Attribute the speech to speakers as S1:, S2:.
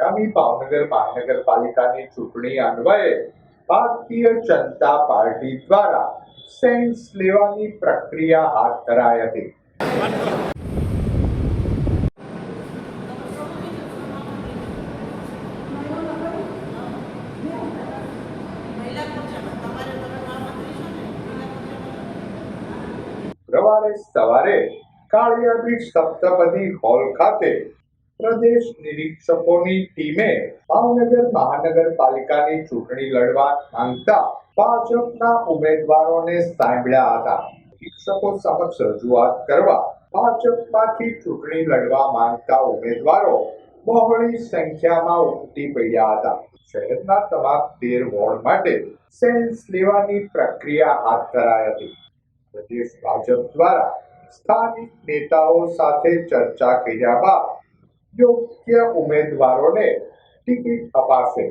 S1: આગામી ભાવનગર મહાનગરપાલિકાની ચૂંટણી અન્વયે ભારતીય જનતા પાર્ટી દ્વારા સેન્સ લેવાની પ્રક્રિયા હાથ ધરાઈ હતી. રવિવારે સવારે કાળિયાબીડ સપ્તપદી હોલ ખાતે પ્રદેશ નિરીક્ષકોની ટીમે ભાવનગર મહાનગરપાલિકાની ચૂંટણી લડવા માંગતા ભાજપના ઉમેદવારોને સાંભળ્યા હતા. નિરીક્ષકો સમક્ષ રજૂઆત કરવા ભાજપમાંથી ચૂંટણી લડવા માંગતા ઉમેદવારો બહોળી સંખ્યામાં ઉમટી પડ્યા હતા. શહેરના તમામ 13 વોર્ડ માટે સેન્સ લેવાની પ્રક્રિયા હાથ ધરાઈ હતી. પ્રદેશ ભાજપ દ્વારા સ્થાનિક નેતાઓ સાથે ચર્ચા કર્યા બાદ યોગ્ય ઉમેદવારોને ટિકિટ અપાશે.